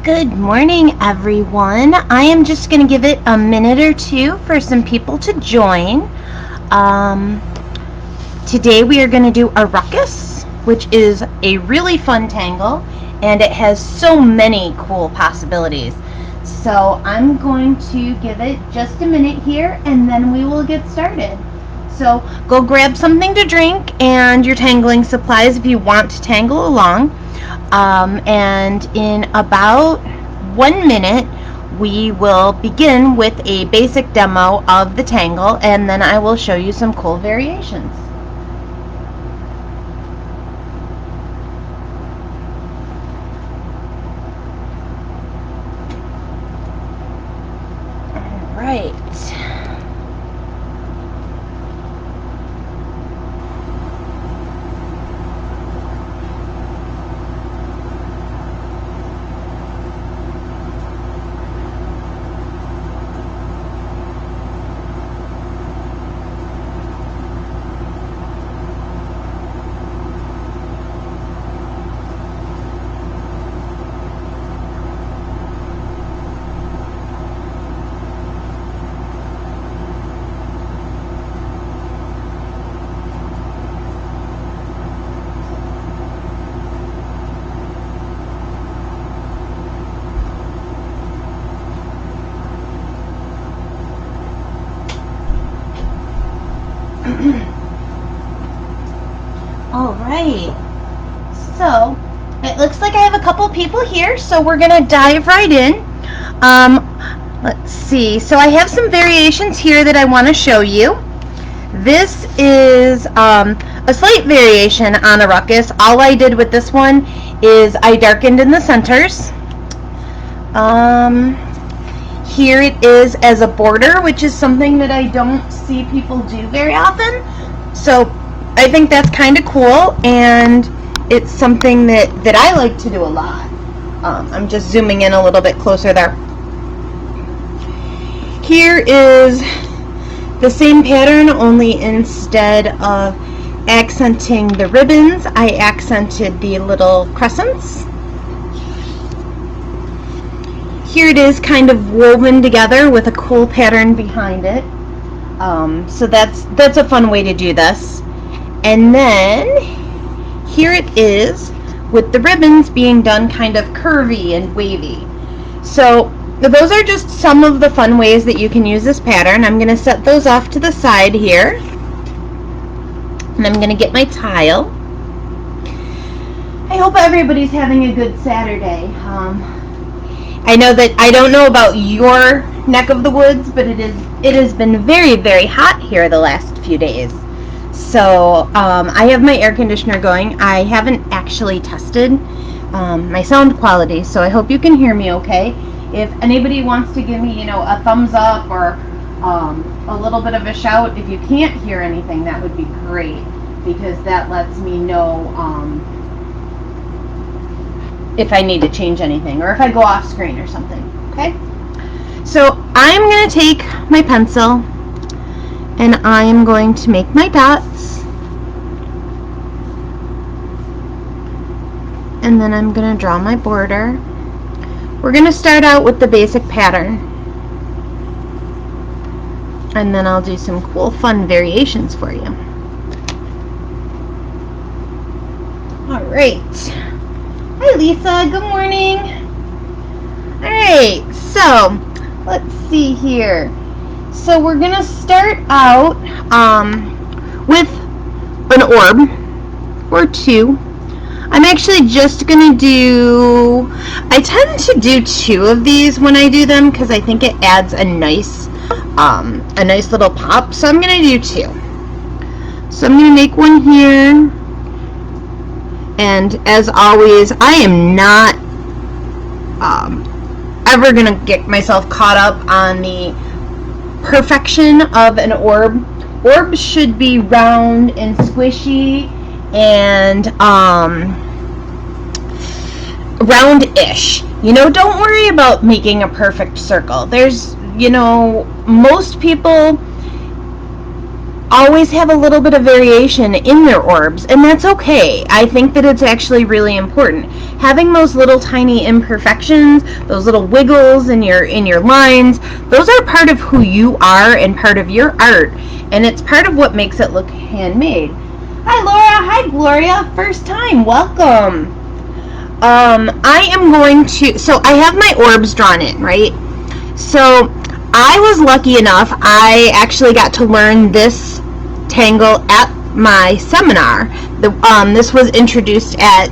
Good morning, everyone. I am just going to give it a minute or two for some people to join. Today we are going to do Arukas, which is a really fun tangle, and it has so many cool possibilities. So I'm going to give it just a minute here, and then we will get started. So go grab something to drink and your tangling supplies if you want to tangle along. And in about 1 minute, we will begin with a basic demo of the tangle, and then I will show you some cool variations. All right. All right, so it looks like I have a couple people here, so we're gonna dive right in. Let's see, so I have some variations here that I want to show you. This is a slight variation on Arukas. All I did with this one is I darkened in the centers. Here it is as a border, which is something that I don't see people do very often. So I think that's kind of cool, and it's something that I like to do a lot. I'm just zooming in a little bit closer there. Here is the same pattern, only instead of accenting the ribbons, I accented the little crescents. Here it is kind of woven together with a cool pattern behind it. So that's a fun way to do this. And then here it is with the ribbons being done kind of curvy and wavy. So those are just some of the fun ways that you can use this pattern. I'm going to set those off to the side here. And I'm going to get my tile. I hope everybody's having a good Saturday. I know that I don't know about your neck of the woods, but it has been very, very hot here the last few days. So I have my air conditioner going. I haven't actually tested my sound quality, so I hope you can hear me okay. If anybody wants to give me, a thumbs up or a little bit of a shout, if you can't hear anything, that would be great, because that lets me know if I need to change anything, or if I go off screen or something, okay? So I'm going to take my pencil and I am going to make my dots, and then I'm going to draw my border. We're going to start out with the basic pattern, and then I'll do some cool fun variations for you. All right. Hi, Lisa. Good morning. All right, so let's see here. So we're going to start out with an orb or two. I'm actually just going to do, I tend to do 2 of these when I do them because I think it adds a nice little pop. So I'm going to do 2. So I'm going to make one here. And as always, I am not ever going to get myself caught up on the perfection of an orb. Orbs should be round and squishy and round-ish. Don't worry about making a perfect circle. There's, most people always have a little bit of variation in their orbs, and that's okay. I think that it's actually really important. Having those little tiny imperfections, those little wiggles in your lines, those are part of who you are and part of your art, and it's part of what makes it look handmade. Hi Laura, hi Gloria, first time, welcome. I am going to, so I have my orbs drawn in, right? So I was lucky enough, I actually got to learn this tangle at my seminar. This was introduced at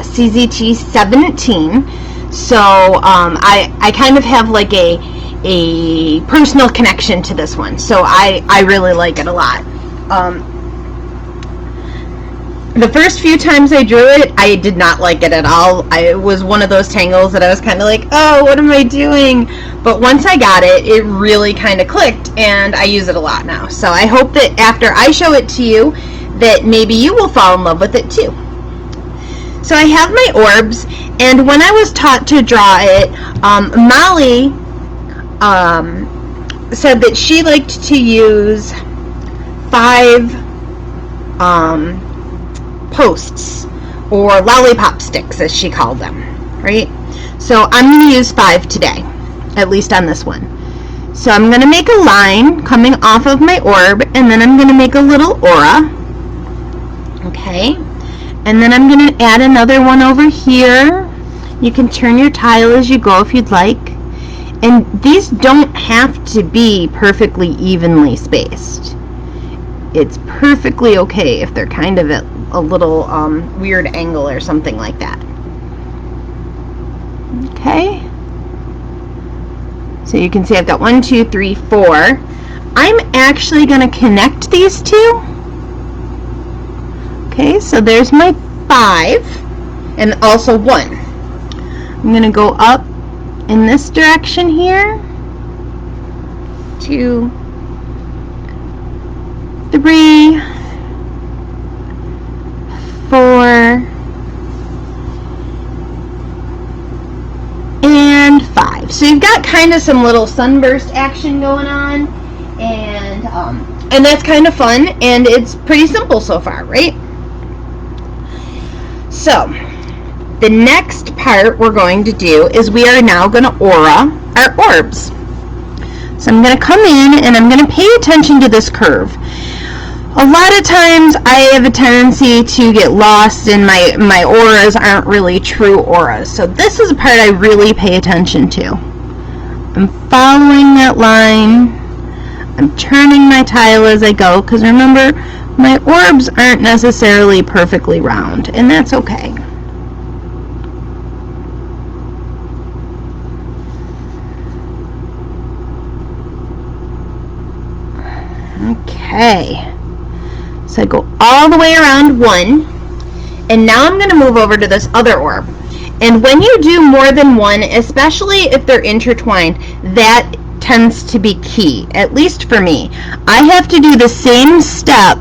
CZT 17, so I kind of have like a personal connection to this one, so I really like it a lot. The first few times I drew it, I did not like it at all. It was one of those tangles that I was kind of like, oh, what am I doing? But once I got it, it really kind of clicked, and I use it a lot now. So I hope that after I show it to you, that maybe you will fall in love with it too. So I have my orbs, and when I was taught to draw it, Molly said that she liked to use 5 posts, or lollipop sticks as she called them, right? So I'm going to use 5 today, at least on this one. So I'm going to make a line coming off of my orb, and then I'm going to make a little aura, okay? And then I'm going to add another one over here. You can turn your tile as you go if you'd like. And these don't have to be perfectly evenly spaced. It's perfectly okay if they're kind of at a little weird angle or something like that. Okay. So you can see I've got 1, 2, 3, 4. I'm actually going to connect these two. Okay, so there's my 5 and also 1. I'm going to go up in this direction here. 2, 3, 4, and 5. So you've got kind of some little sunburst action going on, and that's kind of fun, and it's pretty simple so far, right? So the next part we're going to do is we are now going to aura our orbs. So I'm going to come in and I'm going to pay attention to this curve. A lot of times I have a tendency to get lost and my auras aren't really true auras. So this is a part I really pay attention to. I'm following that line. I'm turning my tile as I go, because remember, my orbs aren't necessarily perfectly round, and that's okay. Okay. So I go all the way around 1, and now I'm going to move over to this other orb. And when you do more than one, especially if they're intertwined, that tends to be key, at least for me. I have to do the same step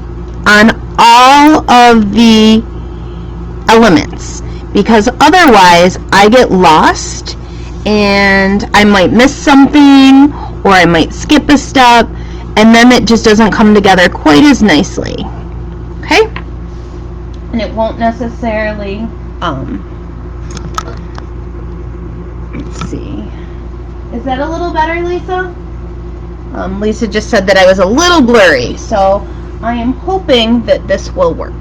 on all of the elements, because otherwise I get lost and I might miss something, or I might skip a step, and then it just doesn't come together quite as nicely. Okay? And it won't necessarily, let's see. Is that a little better, Lisa? Lisa just said that I was a little blurry, so I am hoping that this will work.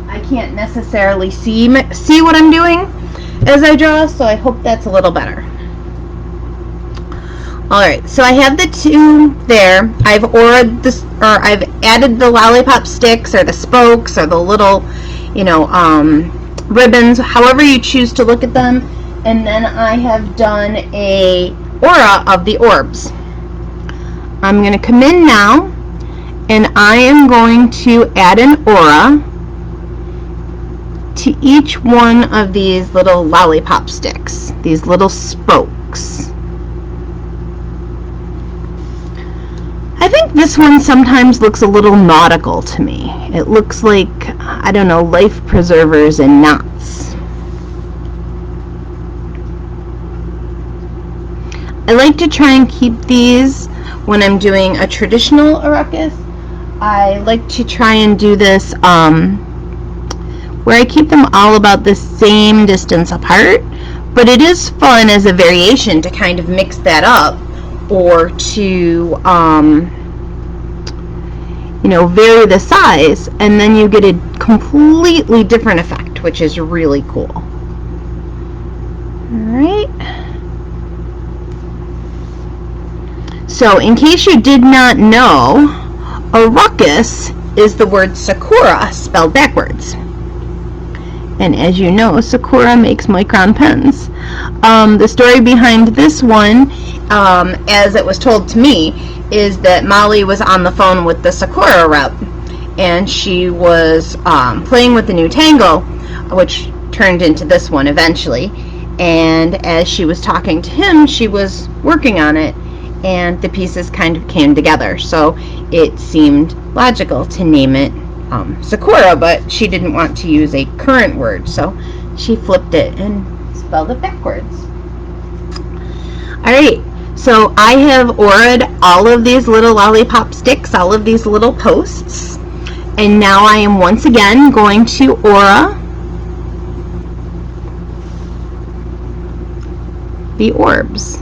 I can't necessarily see what I'm doing as I draw, so I hope that's a little better. Alright, so I have the 2 there. I've auraed this, or I've added the lollipop sticks or the spokes or the little, ribbons, however you choose to look at them. And then I have done a aura of the orbs. I'm going to come in now, and I am going to add an aura to each one of these little lollipop sticks, these little spokes. I think this one sometimes looks a little nautical to me. It looks like, I don't know, life preservers and knots. like to try and keep these when I'm doing a traditional Arukas. I like to try and do this where I keep them all about the same distance apart, but it is fun as a variation to kind of mix that up, or to vary the size, and then you get a completely different effect, which is really cool. Alright. So, in case you did not know, Arukas is the word Sakura spelled backwards. And as you know, Sakura makes micron pens. The story behind this one, as it was told to me, is that Molly was on the phone with the Sakura rep, and she was playing with the new tangle, which turned into this one eventually. And as she was talking to him, she was working on it, and the pieces kind of came together. So it seemed logical to name it Sakura, but she didn't want to use a current word, so she flipped it and spelled it backwards. Alright, so I have auraed all of these little lollipop sticks, all of these little posts, and now I am once again going to aura the orbs.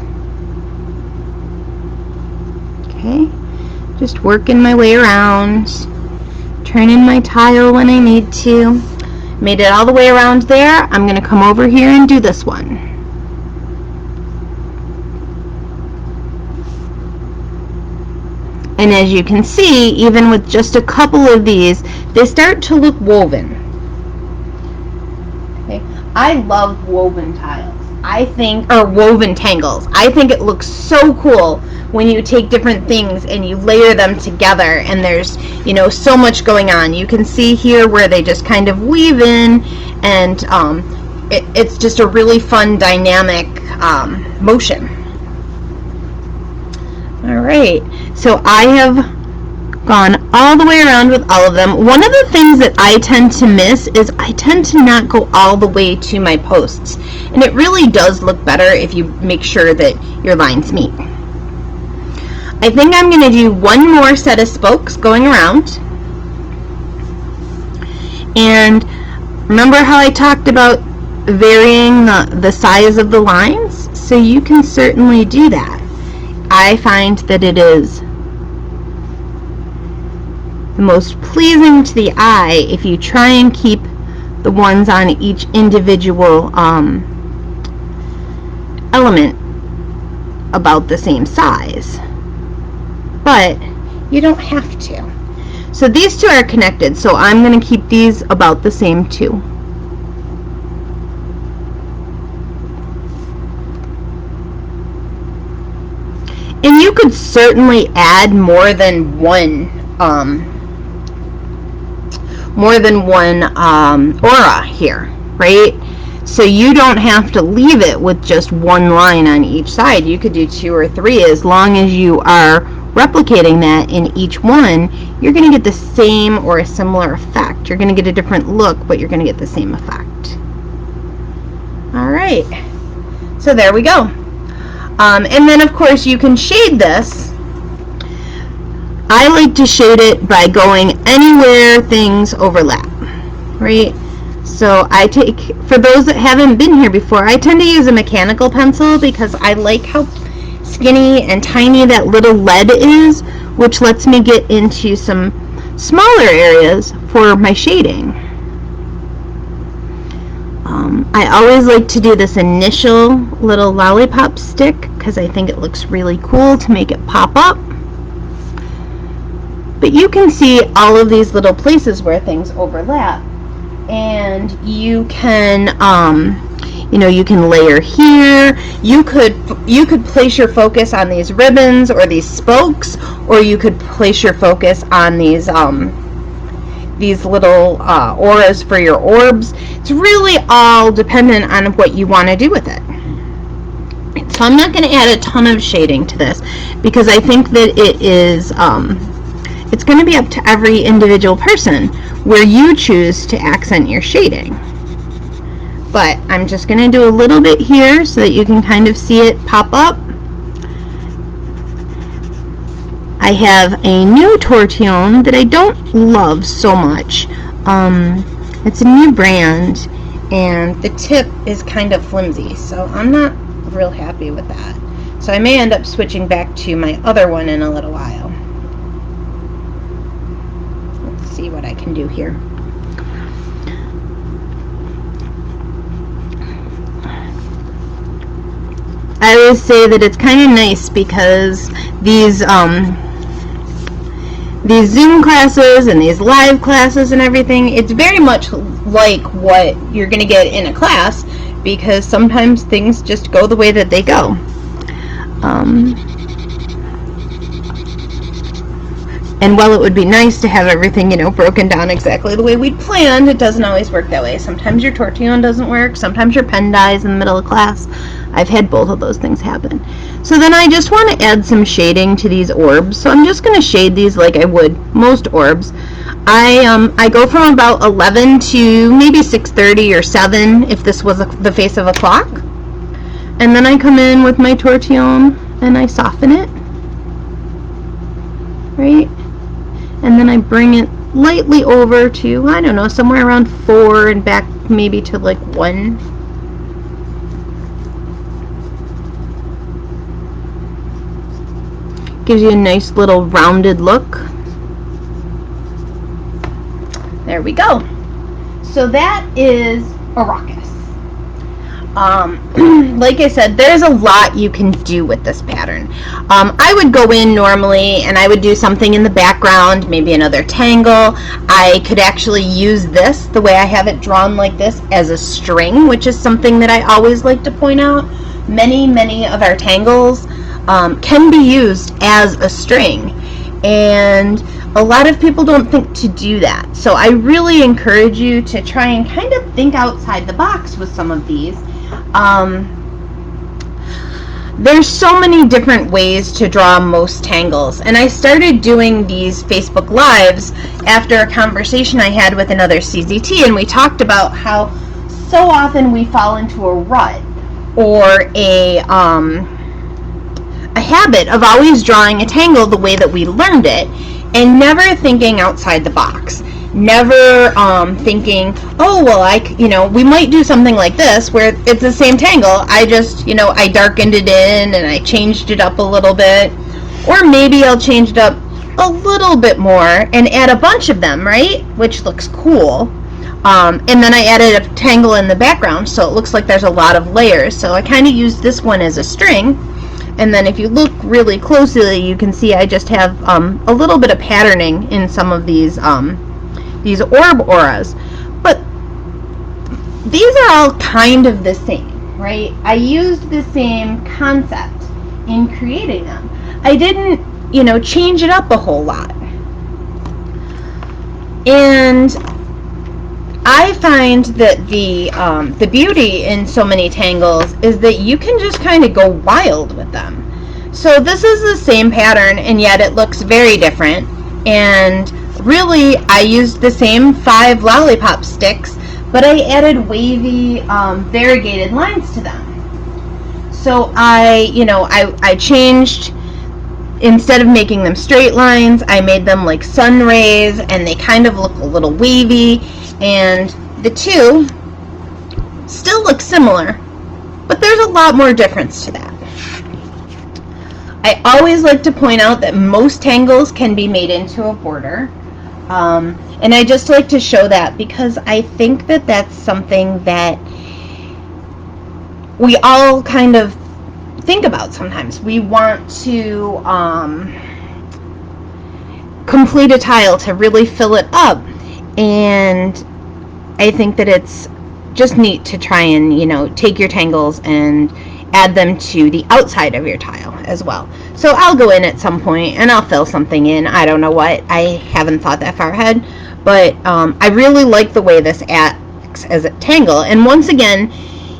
Okay, just working my way around, turning my tile when I need to. Made it all the way around there. I'm going to come over here and do this one. And as you can see, even with just a couple of these, they start to look woven. Okay, I love woven tiles. Or woven tangles. I think it looks so cool when you take different things and you layer them together, and there's, so much going on. You can see here where they just kind of weave in, and it's just a really fun dynamic motion. Alright, so I have gone all the way around with all of them. One of the things that I tend to miss is I tend to not go all the way to my posts, and it really does look better if you make sure that your lines meet. I think I'm going to do one more set of spokes going around, and remember how I talked about varying the size of the lines? So you can certainly do that. I find that it is the most pleasing to the eye if you try and keep the ones on each individual element about the same size. But you don't have to. So these two are connected, so I'm going to keep these about the same too. And you could certainly add more than one aura here, right? So you don't have to leave it with just one line on each side. You could do 2 or 3, as long as you are replicating that in each one. You're going to get the same or a similar effect. You're going to get a different look, but you're going to get the same effect. Alright, so there we go. And then of course you can shade this. I like to shade it by going anywhere things overlap, right? So I take, for those that haven't been here before, I tend to use a mechanical pencil because I like how skinny and tiny that little lead is, which lets me get into some smaller areas for my shading. I always like to do this initial little lollipop stick because I think it looks really cool to make it pop up. But you can see all of these little places where things overlap, and you can you can layer here. You could place your focus on these ribbons or these spokes, or you could place your focus on these little auras for your orbs. It's really all dependent on what you want to do with it. So I'm not going to add a ton of shading to this because I think that it is it's going to be up to every individual person where you choose to accent your shading. But I'm just going to do a little bit here so that you can kind of see it pop up. I have a new tortillon that I don't love so much. It's a new brand, and the tip is kind of flimsy, so I'm not real happy with that. So I may end up switching back to my other one in a little while. Let's see what I can do here. I always say that it's kind of nice because these Zoom classes and these live classes and everything, it's very much like what you're going to get in a class, because sometimes things just go the way that they go. And while it would be nice to have everything, broken down exactly the way we'd planned, it doesn't always work that way. Sometimes your tortillon doesn't work, sometimes your pen dies in the middle of class. I've had both of those things happen. So then I just want to add some shading to these orbs. So I'm just going to shade these like I would most orbs. I go from about 11 to maybe 6:30 or 7 if this was the face of a clock. And then I come in with my tortillon and I soften it. Right? And then I bring it lightly over to, I don't know, somewhere around 4 and back maybe to like 1. Gives you a nice little rounded look. There we go. So that is Arukas. Like I said, there's a lot you can do with this pattern. I would go in normally and I would do something in the background, maybe another tangle. I could actually use this, the way I have it drawn like this, as a string, which is something that I always like to point out. Many of our tangles can be used as a string, and a lot of people don't think to do that. So I really encourage you to try and kind of think outside the box with some of these. There's so many different ways to draw most tangles, and I started doing these Facebook Lives after a conversation I had with another CZT, and we talked about how so often we fall into a rut or a habit of always drawing a tangle the way that we learned it and never thinking outside the box. Never thinking, oh, well, we might do something like this where it's the same tangle. I just, I darkened it in and I changed it up a little bit. Or maybe I'll change it up a little bit more and add a bunch of them, right? Which looks cool. And then I added a tangle in the background, so it looks like there's a lot of layers. So I kind of used this one as a string. And then if you look really closely, you can see I just have a little bit of patterning in some of these orb auras. But these are all kind of the same, right? I used the same concept in creating them. I didn't, change it up a whole lot. And I find that the beauty in so many tangles is that you can just kind of go wild with them. So this is the same pattern, and yet it looks very different. And really, I used the same 5 lollipop sticks, but I added wavy, variegated lines to them. So I changed. Instead of making them straight lines, I made them like sun rays, and they kind of look a little wavy. And the two still look similar, but there's a lot more difference to that. I always like to point out that most tangles can be made into a border, and I just like to show that because I think that that's something that we all kind of think about sometimes. We want to complete a tile to really fill it up. And I think that it's just neat to try and, take your tangles and add them to the outside of your tile as well. So I'll go in at some point and I'll fill something in. I don't know what. I haven't thought that far ahead. But I really like the way this acts as a tangle. And once again,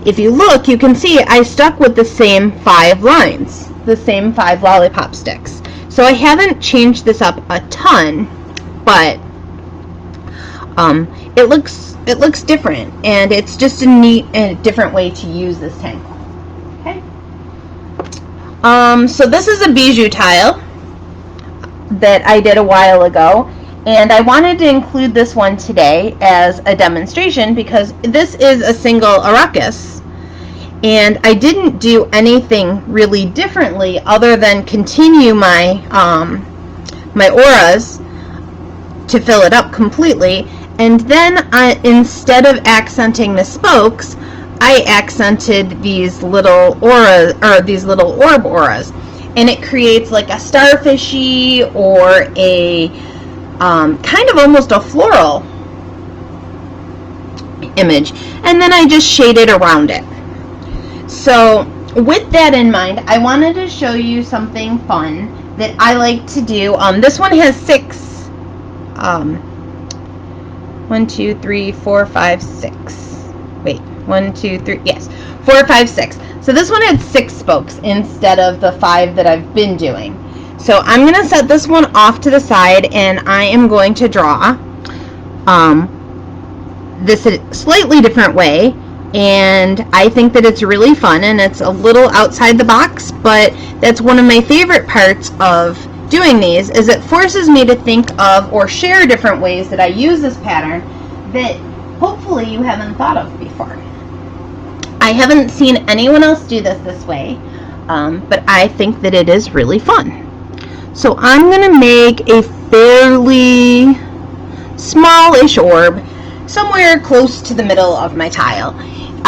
if you look, you can see I stuck with the same 5 lines, the same 5 lollipop sticks. So I haven't changed this up a ton, but it looks different, and it's just a neat and different way to use this tangle. Okay. So this is a bijou tile. that I did a while ago, and I wanted to include this one today as a demonstration because this is a single Arukas, and I didn't do anything really differently other than continue my my auras to fill it up completely, and then instead of accenting the spokes, I accented these little auras, or these little orb auras, and it creates like a starfishy or a kind of almost a floral image, and then I just shaded around it. So with that in mind, I wanted to show you something fun that I like to do. This one has 6 1, 2, 3, 4, 5, 6. Wait, 1, 2, 3. Yes, 4, 5, 6. So this one had 6 spokes instead of the 5 that I've been doing. So I'm going to set this one off to the side, and I am going to draw this a slightly different way. And I think that it's really fun, and it's a little outside the box, but that's one of my favorite parts of doing these, is it forces me to think of or share different ways that I use this pattern that hopefully you haven't thought of before. I haven't seen anyone else do this way, but I think that it is really fun. So I'm going to make a fairly smallish orb somewhere close to the middle of my tile.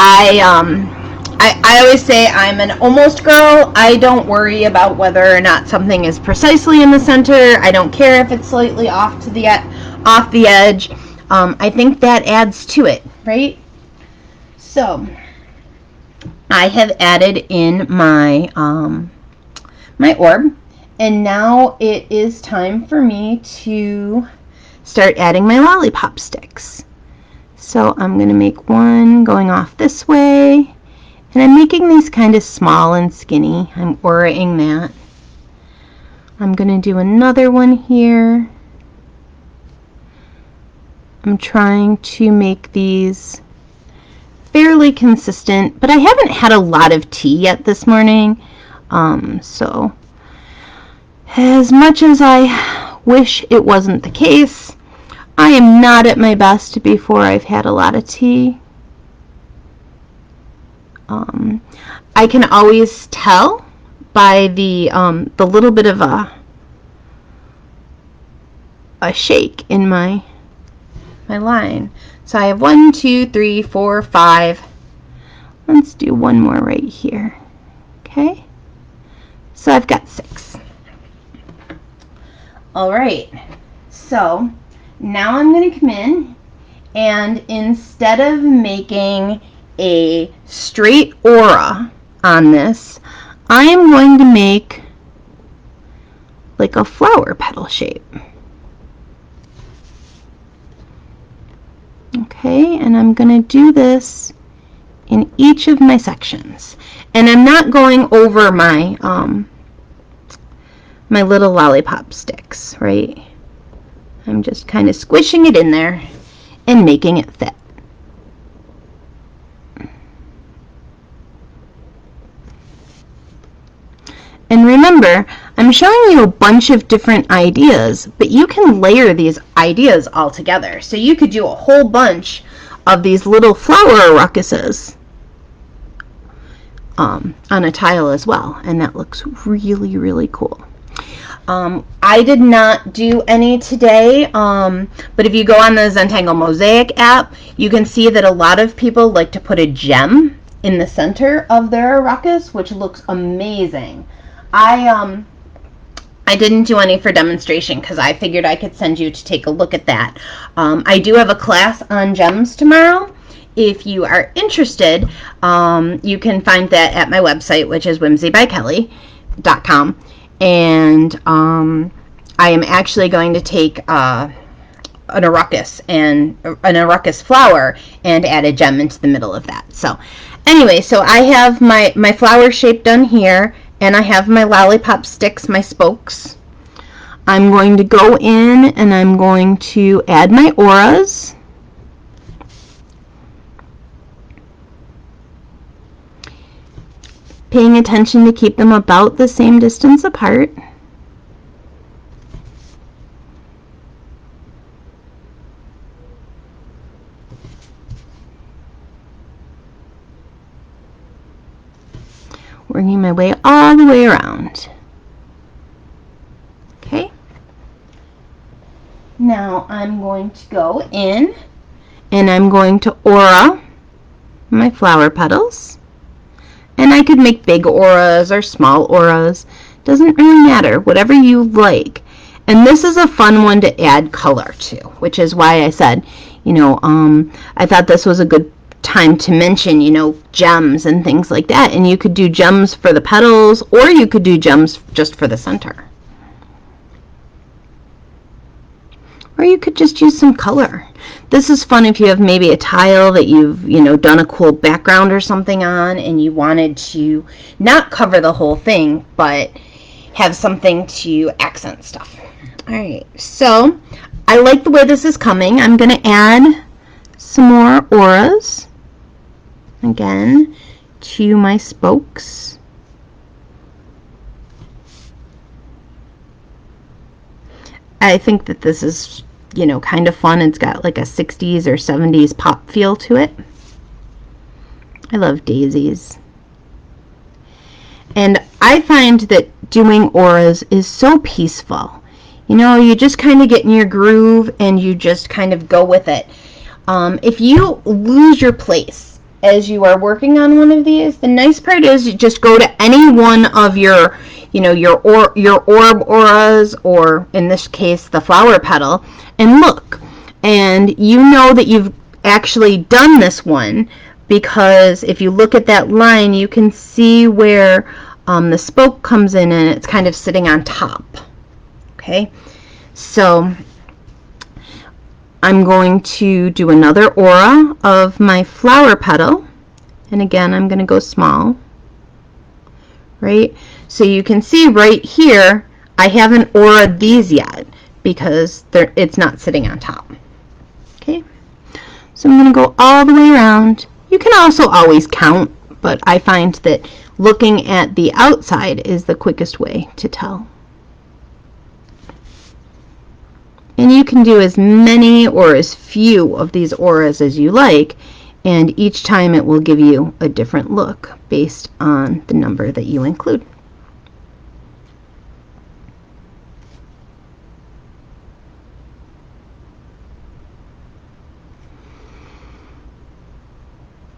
I always say I'm an almost girl. I don't worry about whether or not something is precisely in the center. I don't care if it's slightly off the edge. I think that adds to it, right? So I have added in my my orb, and now it is time for me to start adding my lollipop sticks. So I'm going to make one going off this way, and I'm making these kind of small and skinny. I'm auraing that. I'm going to do another one here. I'm trying to make these fairly consistent, but I haven't had a lot of tea yet this morning. So as much as I wish it wasn't the case, I am not at my best before I've had a lot of tea. I can always tell by the little bit of a shake in my line. So I have 1, 2, 3, 4, 5. Let's do one more right here. Okay. So I've got 6. All right. So now I'm going to come in, and instead of making a straight aura on this, I am going to make like a flower petal shape. Okay, and I'm going to do this in each of my sections. And I'm not going over my my little lollipop sticks, right? I'm just kind of squishing it in there and making it fit. And remember, I'm showing you a bunch of different ideas, but you can layer these ideas all together. So you could do a whole bunch of these little flower arucuses on a tile as well, and that looks really, really cool. I did not do any today, but if you go on the Zentangle Mosaic app, you can see that a lot of people like to put a gem in the center of their Arukas, which looks amazing. I didn't do any for demonstration because I figured I could send you to take a look at that. I do have a class on gems tomorrow. If you are interested, you can find that at my website, which is whimsybykelly.com. And I am actually going to take an Arukas and an Arukas flower and add a gem into the middle of that. So anyway, so I have my flower shape done here, and I have my lollipop sticks, my spokes. I'm going to go in and I'm going to add my auras. Paying attention to keep them about the same distance apart. working my way all the way around. Okay. Now I'm going to go in and I'm going to aura my flower petals. And I could make big auras or small auras. Doesn't really matter, whatever you like. And this is a fun one to add color to, which is why I said, I thought this was a good time to mention, gems and things like that. And you could do gems for the petals, or you could do gems just for the center. Or you could just use some color. This is fun if you have maybe a tile that you've, done a cool background or something on, and you wanted to not cover the whole thing, but have something to accent stuff. All right, so I like the way this is coming. I'm going to add some more auras, again, to my spokes. I think that this is kind of fun. It's got like a 60s or 70s pop feel to it. I love daisies. And I find that doing auras is so peaceful. You just kind of get in your groove and you just kind of go with it. If you lose your place as you are working on one of these, the nice part is you just go to any one of your orb auras, or in this case the flower petal, and look, and you know that you've actually done this one, because if you look at that line you can see where the spoke comes in and it's kind of sitting on top. Okay, so I'm going to do another aura of my flower petal, and again I'm going to go small, right? So you can see right here, I haven't aura'd these yet because it's not sitting on top. Okay, so I'm going to go all the way around. You can also always count, but I find that looking at the outside is the quickest way to tell. And you can do as many or as few of these auras as you like, and each time it will give you a different look based on the number that you include.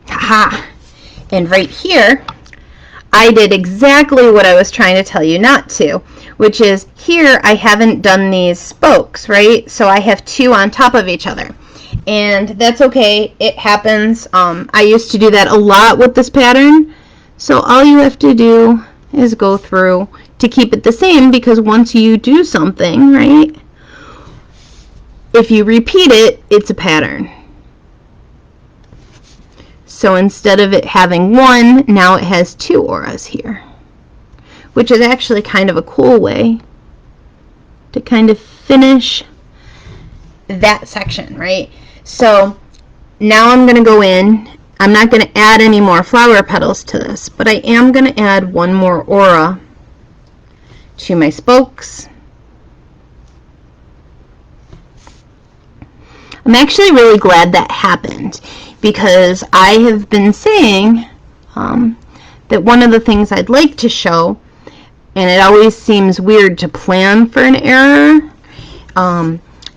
Haha! And right here, I did exactly what I was trying to tell you not to, which is here I haven't done these spokes, right? So I have two on top of each other. And that's okay, it happens. I used to do that a lot with this pattern. So all you have to do is go through to keep it the same, because once you do something, right, if you repeat it, it's a pattern. So instead of it having one, now it has two auras here, which is actually kind of a cool way to kind of finish that section, right? So now I'm going to go in. I'm not going to add any more flower petals to this, but I am going to add one more aura to my spokes. I'm actually really glad that happened, because I have been saying that one of the things I'd like to show, and it always seems weird to plan for an error,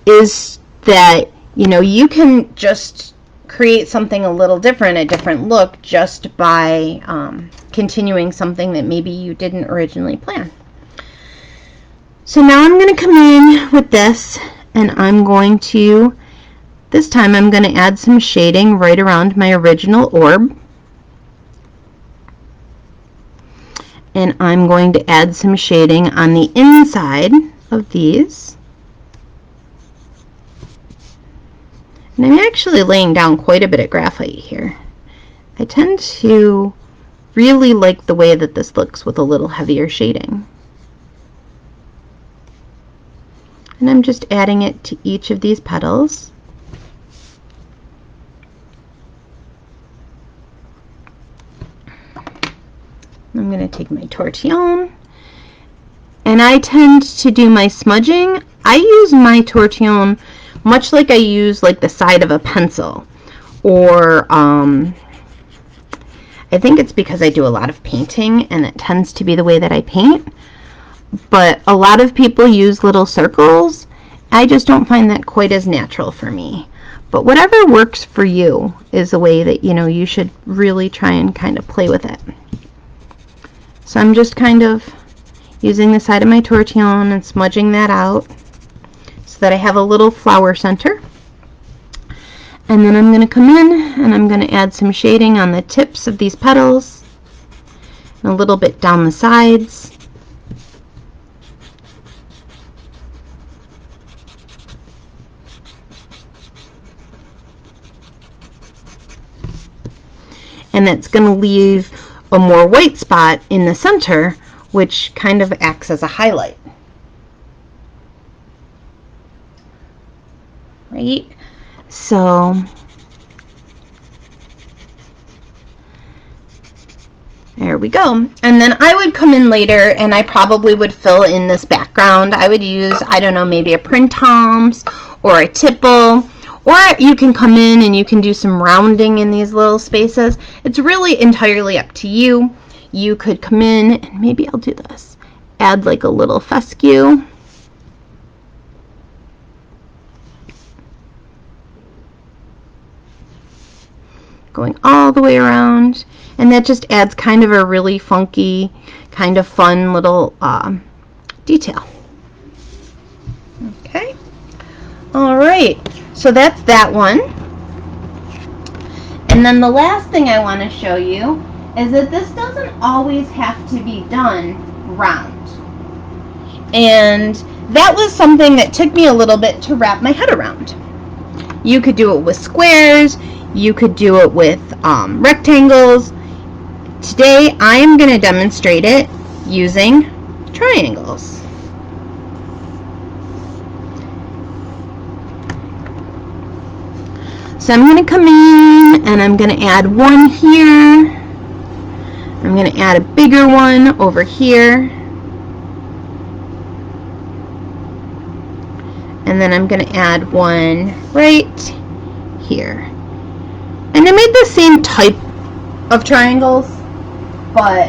is that you can just create something a little different, a different look, just by continuing something that maybe you didn't originally plan. So now I'm going to come in with this, and I'm going to, this time I'm going to add some shading right around my original orb. And I'm going to add some shading on the inside of these. And I'm actually laying down quite a bit of graphite here. I tend to really like the way that this looks with a little heavier shading. And I'm just adding it to each of these petals. I'm going to take my tortillon, and I tend to do my smudging. I use my tortillon much like I use like the side of a pencil, or I think it's because I do a lot of painting and it tends to be the way that I paint. But a lot of people use little circles. I just don't find that quite as natural for me. But whatever works for you is the way that, you should really try and kind of play with it. So I'm just kind of using the side of my tortillon and smudging that out so that I have a little flower center. And then I'm going to come in and I'm going to add some shading on the tips of these petals and a little bit down the sides. And that's going to leave a more white spot in the center, which kind of acts as a highlight. Right? So there we go. And then I would come in later and I probably would fill in this background. I would use, I don't know, maybe a Printemps or a tipple. Or you can come in and you can do some rounding in these little spaces. It's really entirely up to you. You could come in and maybe I'll do this. Add like a little fescue. Going all the way around. And that just adds kind of a really funky, kind of fun little detail. Okay. All right. So that's that one. And then the last thing I want to show you is that this doesn't always have to be done round. And that was something that took me a little bit to wrap my head around. You could do it with squares, you could do it with rectangles. Today I am going to demonstrate it using triangles. So I'm going to come in and I'm going to add one here. I'm going to add a bigger one over here. And then I'm going to add one right here. And I made the same type of triangles, but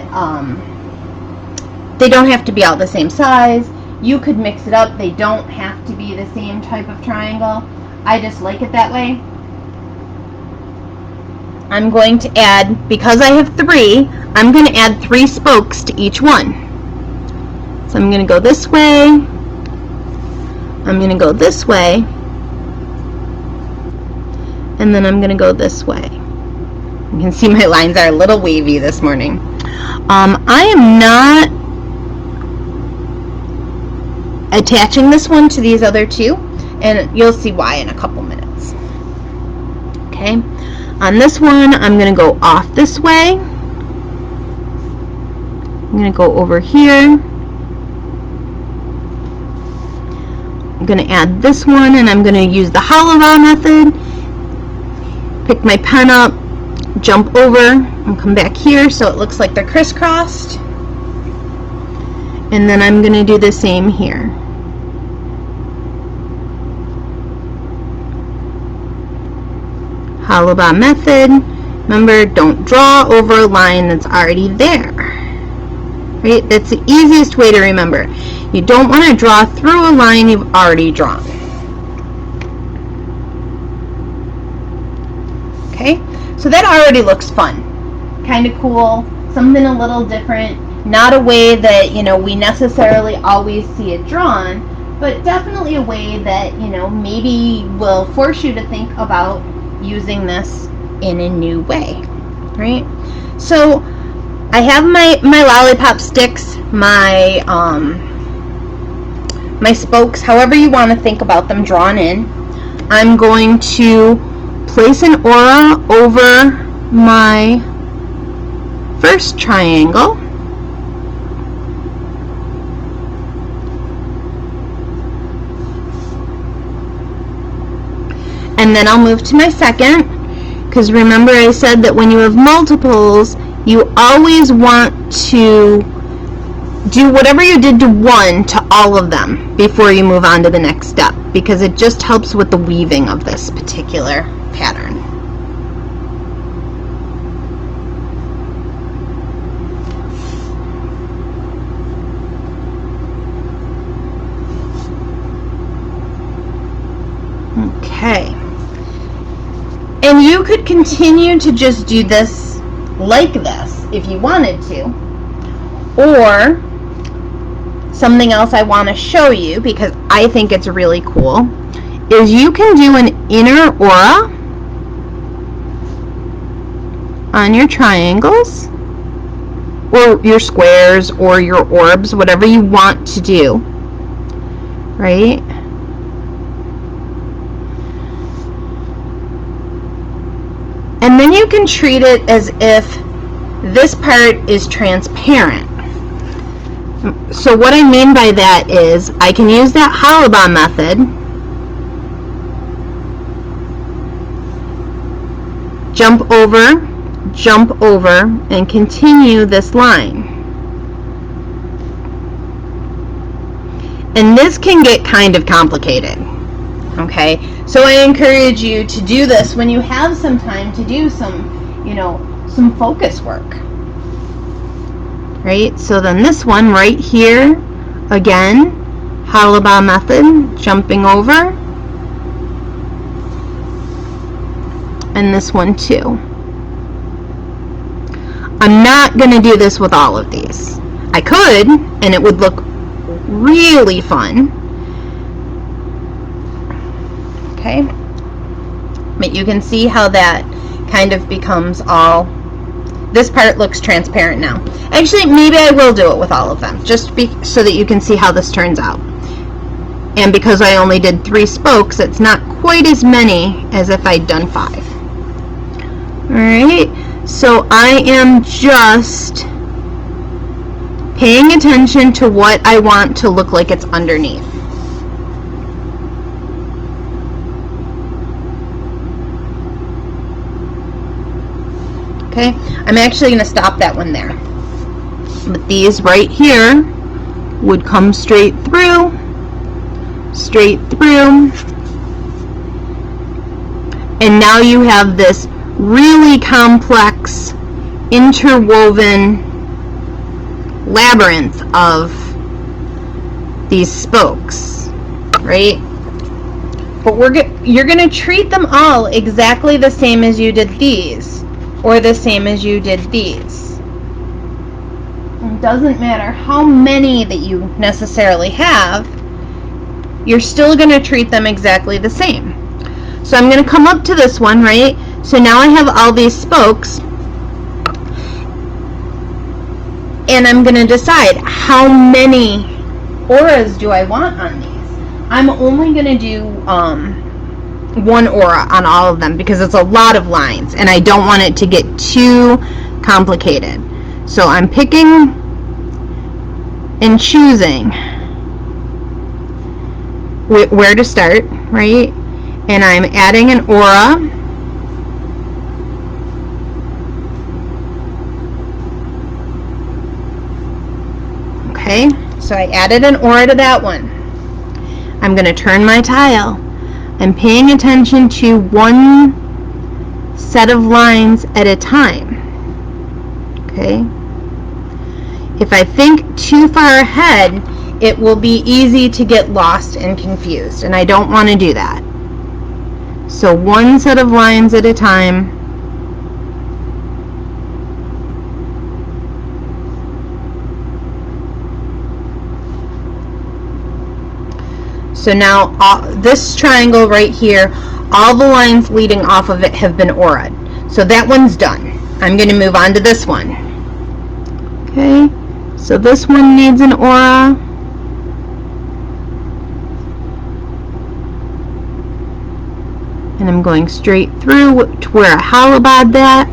they don't have to be all the same size. You could mix it up. They don't have to be the same type of triangle. I just like it that way. I'm going to add, because I have 3, I'm going to add 3 spokes to each one. So I'm going to go this way, I'm going to go this way, and then I'm going to go this way. You can see my lines are a little wavy this morning. I am not attaching this one to these other 2, and you'll see why in a couple minutes. Okay. On this one, I'm going to go off this way. I'm going to go over here. I'm going to add this one, and I'm going to use the hollow method. Pick my pen up, jump over, and come back here so it looks like they're crisscrossed. And then I'm going to do the same here. Hollow bar method. Remember, don't draw over a line that's already there. Right? That's the easiest way to remember. You don't want to draw through a line you've already drawn. Okay? So that already looks fun. Kind of cool. Something a little different. Not a way that, we necessarily always see it drawn, but definitely a way that, maybe will force you to think about using this in a new way, right? So I have my lollipop sticks, my spokes, however you want to think about them, drawn in. I'm going to place an aura over my first triangle. And then I'll move to my second, because remember I said that when you have multiples, you always want to do whatever you did to one to all of them before you move on to the next step, because it just helps with the weaving of this particular pattern. Okay. And you could continue to just do this like this if you wanted to. Or something else I want to show you because I think it's really cool is you can do an inner aura on your triangles or your squares or your orbs, whatever you want to do, right? And then you can treat it as if this part is transparent. So what I mean by that is I can use that Halibut method, jump over, and continue this line. And this can get kind of complicated, okay? So I encourage you to do this when you have some time to do some focus work. Right? So then this one right here, again, Halibut method, jumping over. And this one too. I'm not going to do this with all of these. I could, and it would look really fun. Okay? But you can see how that kind of becomes all, this part looks transparent now. Actually, maybe I will do it with all of them, just so that you can see how this turns out. And because I only did 3 spokes, it's not quite as many as if I'd done 5. Alright, so I am just paying attention to what I want to look like it's underneath. Okay, I'm actually going to stop that one there. But these right here would come straight through, and now you have this really complex interwoven labyrinth of these spokes, right? But you're going to treat them all exactly the same as you did these, or the same as you did these. It doesn't matter how many that you necessarily have, you're still going to treat them exactly the same. So I'm going to come up to this one, right? So now I have all these spokes, and I'm going to decide how many auras do I want on these. I'm only going to do 1 aura on all of them because it's a lot of lines, and I don't want it to get too complicated. So I'm picking and choosing where to start, right? And I'm adding an aura. Okay, so I added an aura to that one. I'm going to turn my tile. I'm paying attention to one set of lines at a time. Okay? If I think too far ahead, it will be easy to get lost and confused, and I don't want to do that. So one set of lines at a time. So now this triangle right here, all the lines leading off of it have been aura'd. So that one's done. I'm going to move on to this one. Okay, so this one needs an aura. And I'm going straight through to where I halibut that.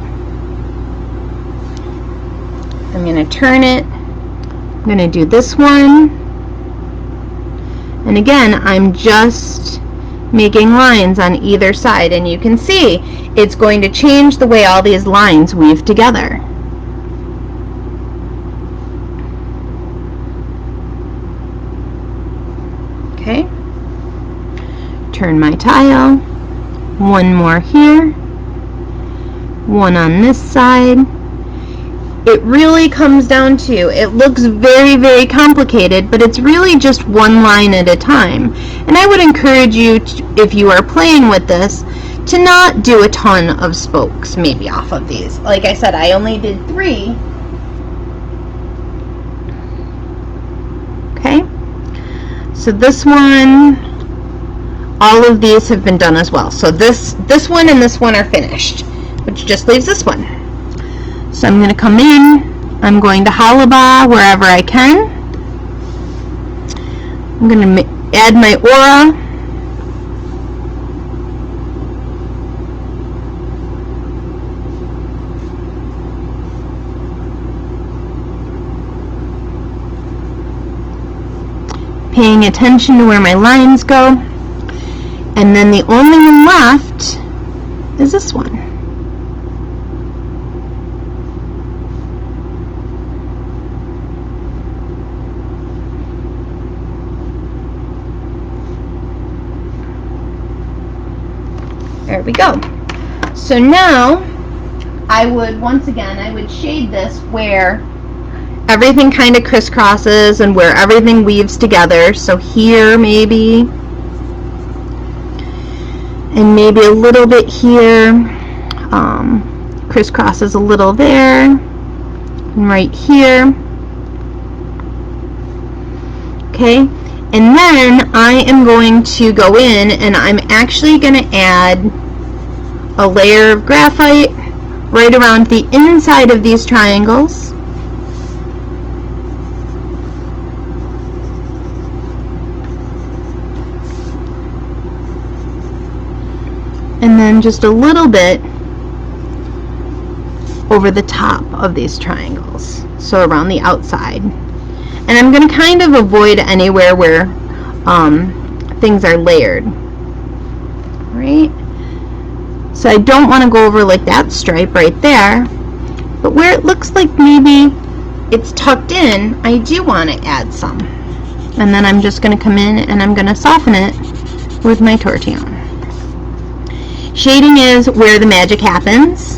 I'm going to turn it. I'm going to do this one. And again, I'm just making lines on either side, and you can see it's going to change the way all these lines weave together. Okay, turn my tile, one more here, one on this side, it really comes down to, it looks very, very complicated, but it's really just one line at a time. And I would encourage you, if you are playing with this, to not do a ton of spokes maybe off of these. Like I said, I only did 3. Okay, so this one, all of these have been done as well. So this one and this one are finished, which just leaves this one. So I'm going to come in, I'm going to halaba wherever I can. I'm going to add my aura. Paying attention to where my lines go. And then the only one left is this one. There we go. So now I would, once again, I would shade this where everything kind of crisscrosses and where everything weaves together. So here maybe, and maybe a little bit here, crisscrosses a little there, and right here. Okay, and then I am going to go in and I'm actually going to add a layer of graphite right around the inside of these triangles. And then just a little bit over the top of these triangles, so around the outside. And I'm going to kind of avoid anywhere where things are layered. Right? So I don't want to go over like that stripe right there, but where it looks like maybe it's tucked in, I do want to add some. And then I'm just going to come in and I'm going to soften it with my tortillon. Shading is where the magic happens,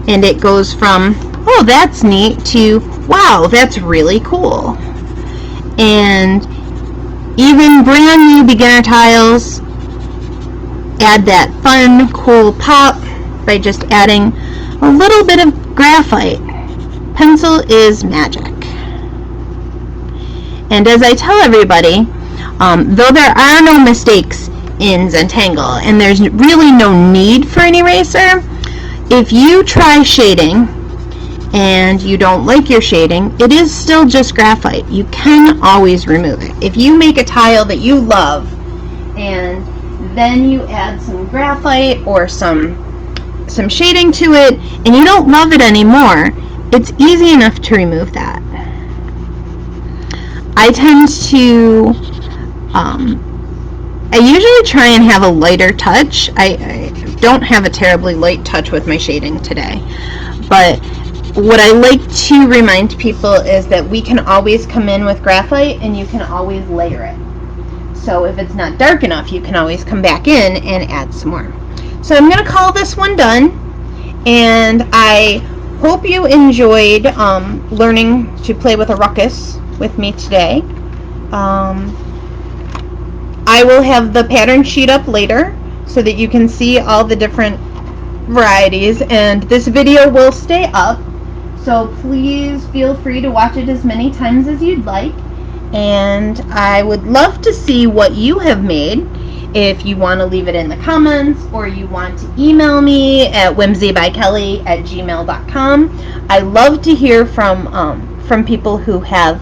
and it goes from, oh, that's neat, to, wow, that's really cool. And even brand new beginner tiles add that fun, cool pop by just adding a little bit of graphite. Pencil is magic. And as I tell everybody, though there are no mistakes in Zentangle, and there's really no need for an eraser, if you try shading and you don't like your shading, it is still just graphite. You can always remove it. If you make a tile that you love and then you add some graphite or some shading to it and you don't love it anymore, it's easy enough to remove that. I tend to I usually try and have a lighter touch. I don't have a terribly light touch with my shading today, but what I like to remind people is that we can always come in with graphite and you can always layer it. So if it's not dark enough, you can always come back in and add some more. So I'm going to call this one done, and I hope you enjoyed learning to play with Arukas with me today. I will have the pattern sheet up later so that you can see all the different varieties, and this video will stay up, so please feel free to watch it as many times as you'd like. And I would love to see what you have made. If you want to leave it in the comments, or you want to email me at whimsybykelly@gmail.com. I love to hear from people who have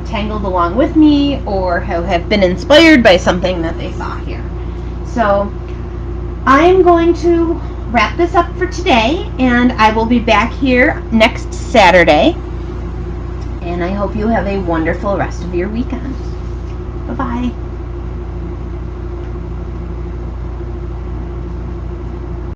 tangled along with me, or who have been inspired by something that they saw here. So I'm going to wrap this up for today, and I will be back here next Saturday, and I hope you have a wonderful rest of your weekend. Bye-bye.